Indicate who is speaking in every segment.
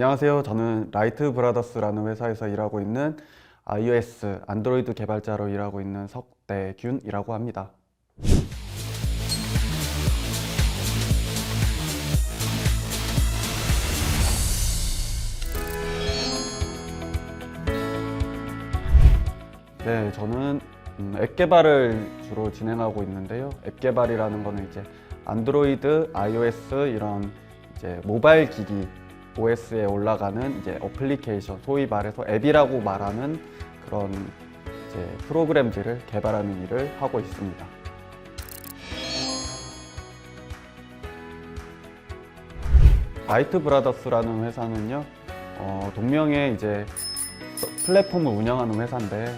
Speaker 1: 안녕하세요. 저는 라이트 브라더스라는 회사에서 일하고 있는 iOS, 안드로이드 개발자로 일하고 있는 석대균이라고 합니다. 네, 저는 앱 개발을 주로 진행하고 있는데요. 앱 개발이라는 거는 이제 안드로이드, iOS 이런 이제 모바일 기기 OS에 올라가는 이제 어플리케이션, 소위 말해서 앱이라고 말하는 그런 이제 프로그램들을 개발하는 일을 하고 있습니다. 라이트 브라더스라는 회사는요, 동명의 이제 플랫폼을 운영하는 회사인데,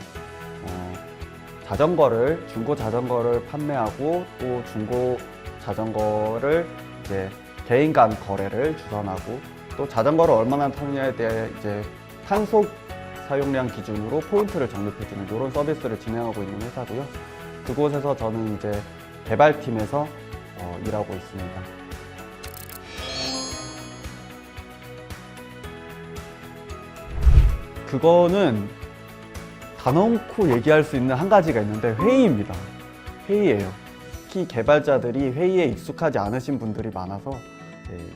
Speaker 1: 중고 자전거를 판매하고 또 중고 자전거를 이제 개인 간 거래를 주선하고 또 자전거를 얼마나 타느냐에 대해 이제 탄속 사용량 기준으로 포인트를 적립해주는 이런 서비스를 진행하고 있는 회사고요. 그곳에서 저는 이제 개발팀에서 일하고 있습니다. 그거는 단언코 얘기할 수 있는 한 가지가 있는데 회의입니다. 회의예요. 특히 개발자들이 회의에 익숙하지 않으신 분들이 많아서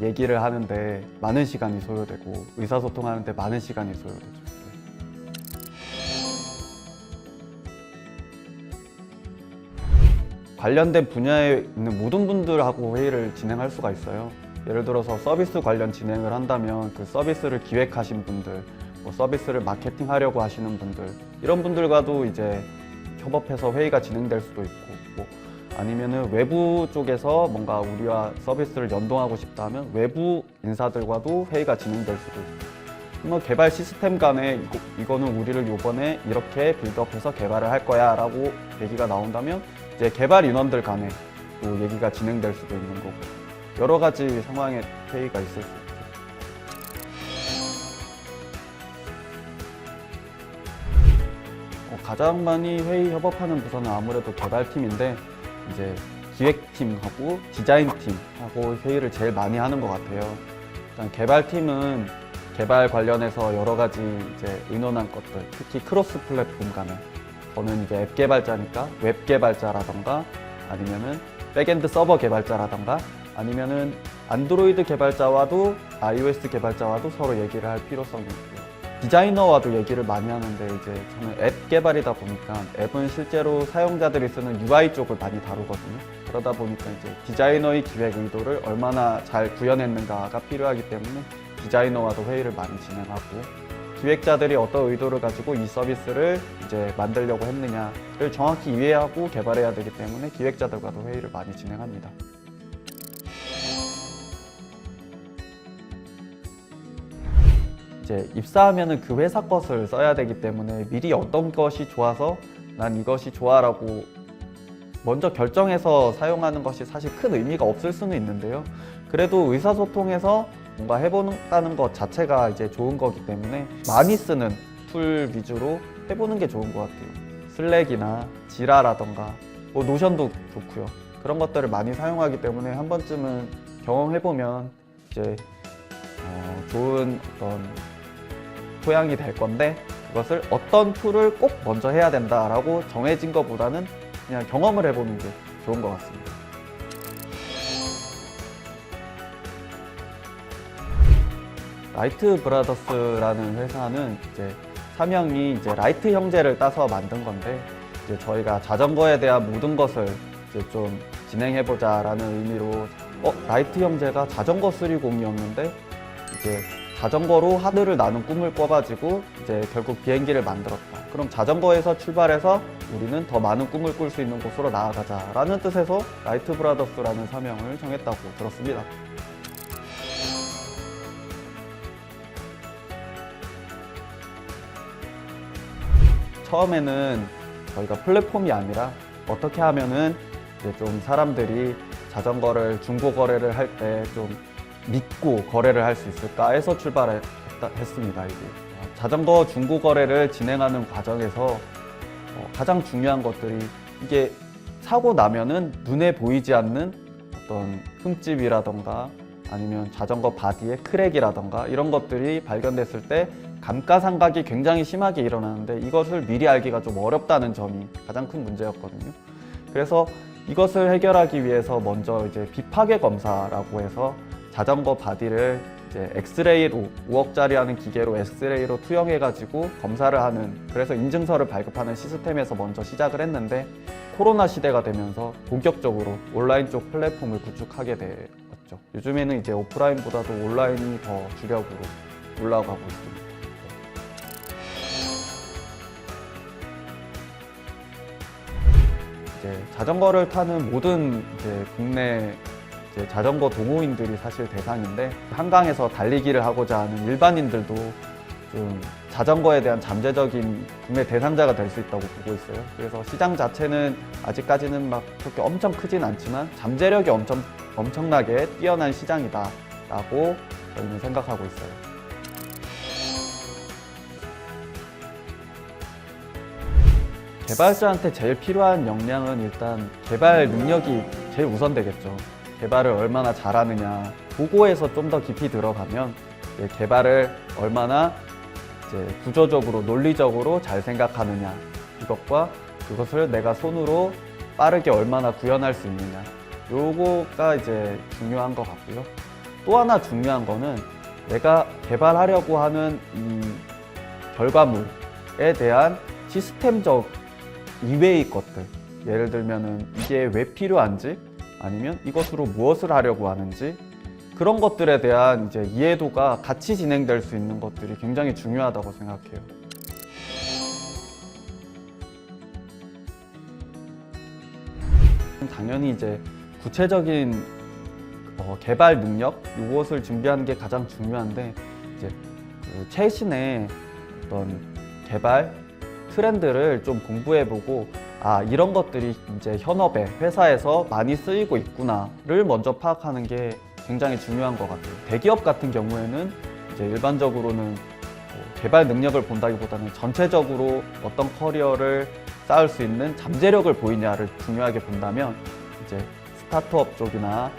Speaker 1: 얘기를 하는데 많은 시간이 소요되고 의사소통하는데 많은 시간이 소요되죠. 관련된 분야에 있는 모든 분들하고 회의를 진행할 수가 있어요. 예를 들어서 서비스 관련 진행을 한다면 그 서비스를 기획하신 분들, 서비스를 마케팅하려고 하시는 분들, 이런 분들과도 이제 협업해서 회의가 진행될 수도 있고, 아니면은 외부 쪽에서 뭔가 우리와 서비스를 연동하고 싶다 하면 외부 인사들과도 회의가 진행될 수도 있고, 개발 시스템 간에 이거는 우리를 요번에 이렇게 빌드업해서 개발을 할 거야 라고 얘기가 나온다면 이제 개발 인원들 간에 또 얘기가 진행될 수도 있는 거고, 여러 가지 상황의 회의가 있을 수 있고. 가장 많이 회의 협업하는 부서는 아무래도 개발팀인데, 이제 기획팀하고 디자인팀하고 회의를 제일 많이 하는 것 같아요. 일단 개발팀은 개발 관련해서 여러 가지 이제 의논한 것들, 특히 크로스 플랫폼 간에 저는 이제 앱 개발자니까 웹 개발자라던가 아니면은 백엔드 서버 개발자라던가 아니면은 안드로이드 개발자와도 iOS 개발자와도 서로 얘기를 할 필요성이 있고요. 디자이너와도 얘기를 많이 하는데 이제 저는 앱 개발이다 보니까 앱은 실제로 사용자들이 쓰는 UI 쪽을 많이 다루거든요. 그러다 보니까 이제 디자이너의 기획 의도를 얼마나 잘 구현했는가가 필요하기 때문에 디자이너와도 회의를 많이 진행하고, 기획자들이 어떤 의도를 가지고 이 서비스를 이제 만들려고 했느냐를 정확히 이해하고 개발해야 되기 때문에 기획자들과도 회의를 많이 진행합니다. 이제 입사하면은 그 회사 것을 써야 되기 때문에 미리 어떤 것이 좋아서 난 이것이 좋아라고 먼저 결정해서 사용하는 것이 사실 큰 의미가 없을 수는 있는데요. 그래도 의사소통해서 뭔가 해보는 것 자체가 이제 좋은 거기 때문에 많이 쓰는 툴 위주로 해보는 게 좋은 것 같아요. 슬랙이나 지라라던가 노션도 좋고요. 그런 것들을 많이 사용하기 때문에 한 번쯤은 경험해보면 이제 좋은 어떤 토양이 될 건데, 그것을 어떤 툴을 꼭 먼저 해야 된다라고 정해진 것보다는 그냥 경험을 해보는 게 좋은 것 같습니다. 라이트 브라더스라는 회사는 이제 사명이 이제 라이트 형제를 따서 만든 건데, 이제 저희가 자전거에 대한 모든 것을 이제 좀 진행해보자라는 의미로 라이트 형제가 자전거 수리공이었는데 이제 자전거로 하늘을 나는 꿈을 꿔가지고 이제 결국 비행기를 만들었다. 그럼 자전거에서 출발해서 우리는 더 많은 꿈을 꿀 수 있는 곳으로 나아가자라는 뜻에서 라이트 브라더스라는 사명을 정했다고 들었습니다. 처음에는 저희가 플랫폼이 아니라 어떻게 하면은 이제 좀 사람들이 자전거를 중고 거래를 할 때 좀 믿고 거래를 할 수 있을까 해서 출발했습니다. 이게 자전거 중고 거래를 진행하는 과정에서 가장 중요한 것들이, 이게 사고 나면은 눈에 보이지 않는 어떤 흠집이라던가 아니면 자전거 바디에 크랙이라던가 이런 것들이 발견됐을 때 감가상각이 굉장히 심하게 일어나는데 이것을 미리 알기가 좀 어렵다는 점이 가장 큰 문제였거든요. 그래서 이것을 해결하기 위해서 먼저 이제 비파괴 검사라고 해서 자전거 바디를 이제 엑스레이로 5억짜리 하는 기계로 엑스레이로 투영해가지고 검사를 하는, 그래서 인증서를 발급하는 시스템에서 먼저 시작을 했는데 코로나 시대가 되면서 본격적으로 온라인 쪽 플랫폼을 구축하게 되었죠. 요즘에는 이제 오프라인보다도 온라인이 더 주력으로 올라가고 있습니다. 이제 자전거를 타는 모든 이제 국내 이제 자전거 동호인들이 사실 대상인데, 한강에서 달리기를 하고자 하는 일반인들도 좀 자전거에 대한 잠재적인 구매 대상자가 될 수 있다고 보고 있어요. 그래서 시장 자체는 아직까지는 막 그렇게 엄청 크진 않지만 잠재력이 엄청나게 뛰어난 시장이다라고 저희는 생각하고 있어요. 개발자한테 제일 필요한 역량은 일단 개발 능력이 제일 우선되겠죠. 개발을 얼마나 잘하느냐, 도구에서 좀 더 깊이 들어가면 개발을 얼마나 이제 구조적으로 논리적으로 잘 생각하느냐, 이것과 그것을 내가 손으로 빠르게 얼마나 구현할 수 있느냐, 요거가 이제 중요한 것 같고요. 또 하나 중요한 거는 내가 개발하려고 하는 이 결과물에 대한 시스템적 이외의 것들, 예를 들면은 이게 왜 필요한지, 아니면 이것으로 무엇을 하려고 하는지, 그런 것들에 대한 이제 이해도가 같이 진행될 수 있는 것들이 굉장히 중요하다고 생각해요. 당연히 이제 구체적인 개발 능력, 이것을 준비하는 게 가장 중요한데, 이제 그 최신의 어떤 개발 트렌드를 좀 공부해보고, 아, 이런 것들이 이제 현업에, 회사에서 많이 쓰이고 있구나를 먼저 파악하는 게 굉장히 중요한 것 같아요. 대기업 같은 경우에는 이제 일반적으로는 개발 능력을 본다기보다는 전체적으로 어떤 커리어를 쌓을 수 있는 잠재력을 보이냐를 중요하게 본다면, 이제 스타트업 쪽이나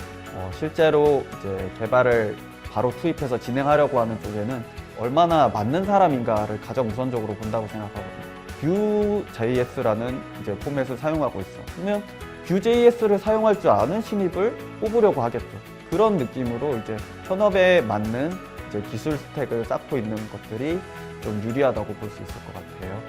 Speaker 1: 실제로 이제 개발을 바로 투입해서 진행하려고 하는 쪽에는 얼마나 맞는 사람인가를 가장 우선적으로 본다고 생각하거든요. Vue.js라는 이제 포맷을 사용하고 있어. 그러면 Vue.js를 사용할 줄 아는 신입을 뽑으려고 하겠죠. 그런 느낌으로 이제 현업에 맞는 이제 기술 스택을 쌓고 있는 것들이 좀 유리하다고 볼 수 있을 것 같아요.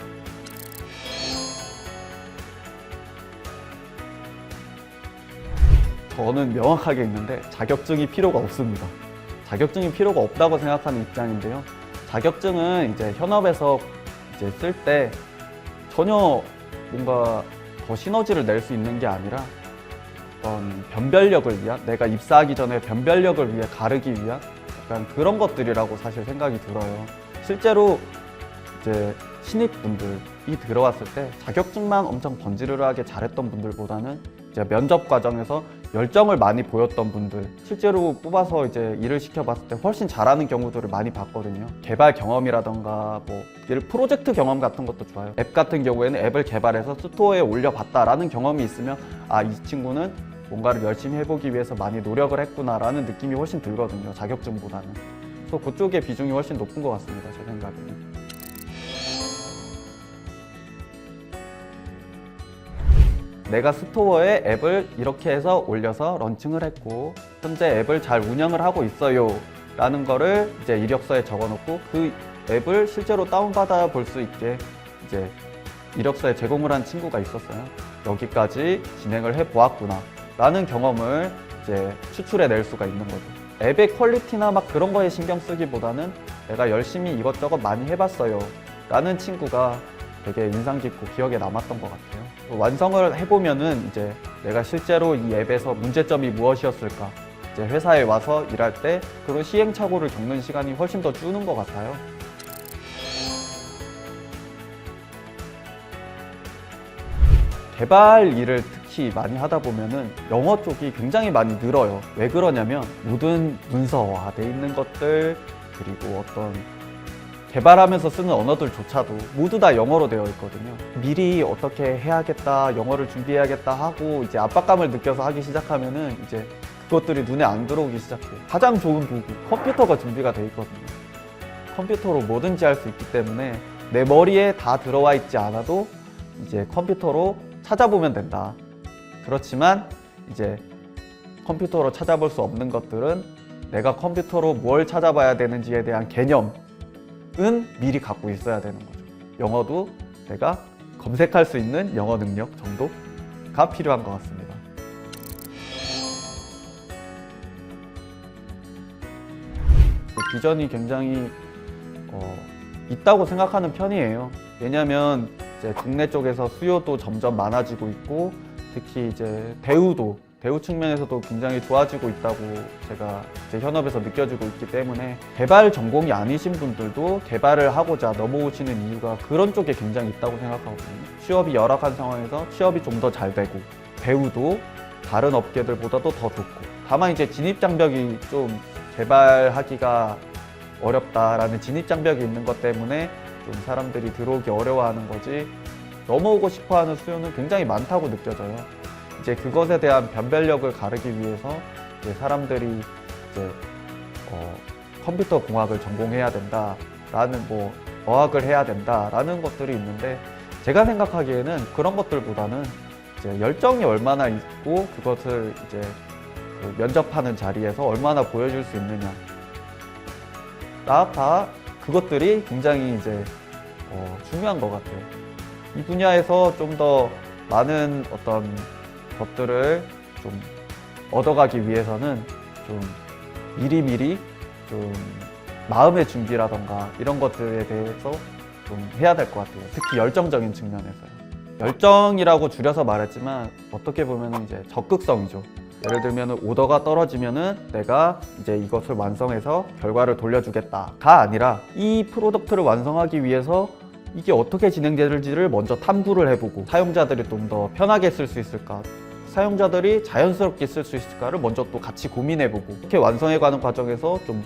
Speaker 1: 저는 명확하게 있는데 자격증이 필요가 없습니다. 자격증이 필요가 없다고 생각하는 입장인데요. 자격증은 이제 현업에서 이제 쓸 때 전혀 뭔가 더 시너지를 낼 수 있는 게 아니라 어떤 변별력을 위한, 내가 입사하기 전에 변별력을 위해 가르기 위한 약간 그런 것들이라고 사실 생각이 들어요. 실제로 이제 신입분들이 들어왔을 때 자격증만 엄청 번지르르하게 잘했던 분들보다는 이제 면접 과정에서 열정을 많이 보였던 분들, 실제로 뽑아서 이제 일을 시켜봤을 때 훨씬 잘하는 경우들을 많이 봤거든요. 개발 경험이라던가 뭐 프로젝트 경험 같은 것도 좋아요. 앱 같은 경우에는 앱을 개발해서 스토어에 올려봤다라는 경험이 있으면, 아, 이 친구는 뭔가를 열심히 해보기 위해서 많이 노력을 했구나라는 느낌이 훨씬 들거든요, 자격증보다는. 그래서 그쪽의 비중이 훨씬 높은 것 같습니다, 제 생각에는. 내가 스토어에 앱을 이렇게 해서 올려서 런칭을 했고 현재 앱을 잘 운영을 하고 있어요 라는 거를 이제 이력서에 적어놓고 그 앱을 실제로 다운받아 볼 수 있게 이제 이력서에 제공을 한 친구가 있었어요. 여기까지 진행을 해 보았구나 라는 경험을 이제 추출해 낼 수가 있는 거죠. 앱의 퀄리티나 막 그런 거에 신경 쓰기보다는 내가 열심히 이것저것 많이 해봤어요 라는 친구가 되게 인상 깊고 기억에 남았던 것 같아요. 완성을 해보면은 이제 내가 실제로 이 앱에서 문제점이 무엇이었을까, 이제 회사에 와서 일할 때 그런 시행착오를 겪는 시간이 훨씬 더 주는 것 같아요. 개발 일을 특히 많이 하다 보면은 영어 쪽이 굉장히 많이 늘어요. 왜 그러냐면 모든 문서화돼 있는 것들, 그리고 어떤 개발하면서 쓰는 언어들조차도 모두 다 영어로 되어 있거든요. 미리 어떻게 해야겠다, 영어를 준비해야겠다 하고 이제 압박감을 느껴서 하기 시작하면은 이제 그것들이 눈에 안 들어오기 시작해요. 가장 좋은 도구, 컴퓨터가 준비가 돼 있거든요. 컴퓨터로 뭐든지 할 수 있기 때문에 내 머리에 다 들어와 있지 않아도 이제 컴퓨터로 찾아보면 된다. 그렇지만 이제 컴퓨터로 찾아볼 수 없는 것들은 내가 컴퓨터로 뭘 찾아봐야 되는지에 대한 개념은 미리 갖고 있어야 되는 거죠. 영어도 내가 검색할 수 있는 영어 능력 정도가 필요한 것 같습니다. 비전이 굉장히 있다고 생각하는 편이에요. 왜냐하면 이제 국내 쪽에서 수요도 점점 많아지고 있고, 특히 이제 배우 측면에서도 굉장히 좋아지고 있다고 제가 이제 현업에서 느껴지고 있기 때문에 개발 전공이 아니신 분들도 개발을 하고자 넘어오시는 이유가 그런 쪽에 굉장히 있다고 생각하거든요. 취업이 열악한 상황에서 취업이 좀 더 잘 되고, 배우도 다른 업계들보다도 더 좋고, 다만 이제 진입장벽이 좀 개발하기가 어렵다라는 진입장벽이 있는 것 때문에 좀 사람들이 들어오기 어려워하는 거지, 넘어오고 싶어하는 수요는 굉장히 많다고 느껴져요. 이제 그것에 대한 변별력을 가르기 위해서 이제 사람들이 이제 컴퓨터 공학을 전공해야 된다라는, 뭐 어학을 해야 된다라는 것들이 있는데, 제가 생각하기에는 그런 것들보다는 이제 열정이 얼마나 있고 그것을 이제 그 면접하는 자리에서 얼마나 보여줄 수 있느냐, 다 그것들이 굉장히 이제 중요한 것 같아요. 이 분야에서 좀 더 많은 어떤 것들을 좀 얻어가기 위해서는 좀 미리미리 좀 마음의 준비라던가 이런 것들에 대해서 좀 해야 될 것 같아요. 특히 열정적인 측면에서요. 열정이라고 줄여서 말했지만 어떻게 보면 이제 적극성이죠. 예를 들면 오더가 떨어지면은 내가 이제 이것을 완성해서 결과를 돌려주겠다가 아니라, 이 프로덕트를 완성하기 위해서 이게 어떻게 진행될지를 먼저 탐구를 해보고, 사용자들이 좀 더 편하게 쓸 수 있을까, 사용자들이 자연스럽게 쓸 수 있을까를 먼저 또 같이 고민해보고, 이렇게 완성해가는 과정에서 좀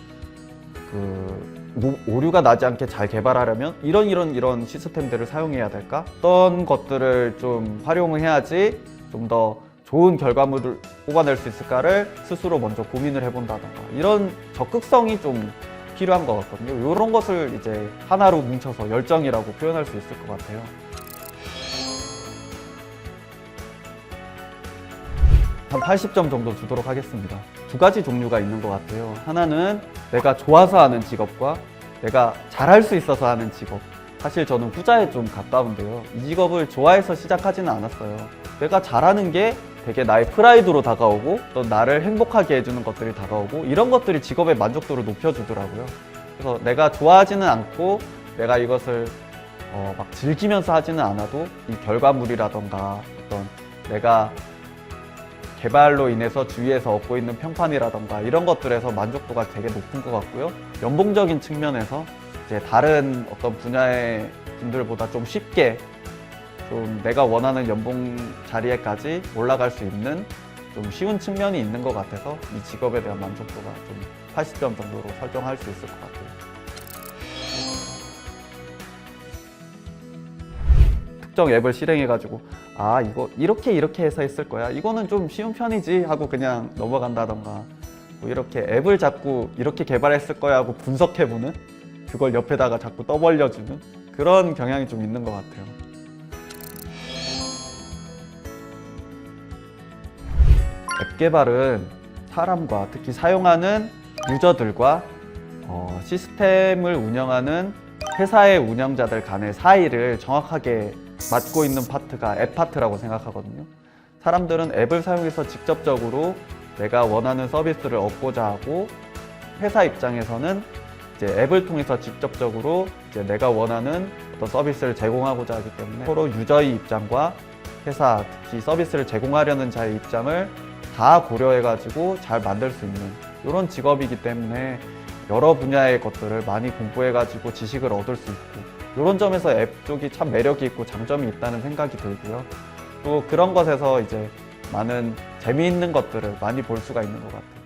Speaker 1: 오류가 나지 않게 잘 개발하려면 이런 시스템들을 사용해야 될까? 어떤 것들을 좀 활용을 해야지 좀 더 좋은 결과물을 뽑아낼 수 있을까를 스스로 먼저 고민을 해본다던가, 이런 적극성이 좀 필요한 것 같거든요. 이런 것을 이제 하나로 뭉쳐서 열정이라고 표현할 수 있을 것 같아요. 한 80점 정도 주도록 하겠습니다. 두 가지 종류가 있는 것 같아요. 하나는 내가 좋아서 하는 직업과 내가 잘할 수 있어서 하는 직업. 사실 저는 후자에 좀 가까운데요. 이 직업을 좋아해서 시작하지는 않았어요. 내가 잘하는 게 되게 나의 프라이드로 다가오고, 또 나를 행복하게 해주는 것들이 다가오고, 이런 것들이 직업의 만족도를 높여주더라고요. 그래서 내가 좋아하지는 않고 내가 이것을 막 즐기면서 하지는 않아도 이 결과물이라던가 어떤 내가 개발로 인해서 주위에서 얻고 있는 평판이라던가 이런 것들에서 만족도가 되게 높은 것 같고요. 연봉적인 측면에서 이제 다른 어떤 분야의 분들보다 좀 쉽게 좀 내가 원하는 연봉 자리에까지 올라갈 수 있는 좀 쉬운 측면이 있는 것 같아서 이 직업에 대한 만족도가 좀 80점 정도로 설정할 수 있을 것 같아요. 특정 앱을 실행해가지고 이거 이렇게 해서 했을 거야, 이거는 좀 쉬운 편이지 하고 그냥 넘어간다던가, 뭐 이렇게 앱을 자꾸 이렇게 개발했을 거야 하고 분석해보는, 그걸 옆에다가 자꾸 떠벌려주는 그런 경향이 좀 있는 것 같아요. 앱 개발은 사람과, 특히 사용하는 유저들과 시스템을 운영하는 회사의 운영자들 간의 사이를 정확하게 맡고 있는 파트가 앱 파트라고 생각하거든요. 사람들은 앱을 사용해서 직접적으로 내가 원하는 서비스를 얻고자 하고, 회사 입장에서는 이제 앱을 통해서 직접적으로 이제 내가 원하는 어떤 서비스를 제공하고자 하기 때문에 서로 유저의 입장과 회사, 특히 서비스를 제공하려는 자의 입장을 다 고려해가지고 잘 만들 수 있는 이런 직업이기 때문에 여러 분야의 것들을 많이 공부해가지고 지식을 얻을 수 있고, 이런 점에서 앱 쪽이 참 매력이 있고 장점이 있다는 생각이 들고요. 또 그런 것에서 이제 많은 재미있는 것들을 많이 볼 수가 있는 것 같아요.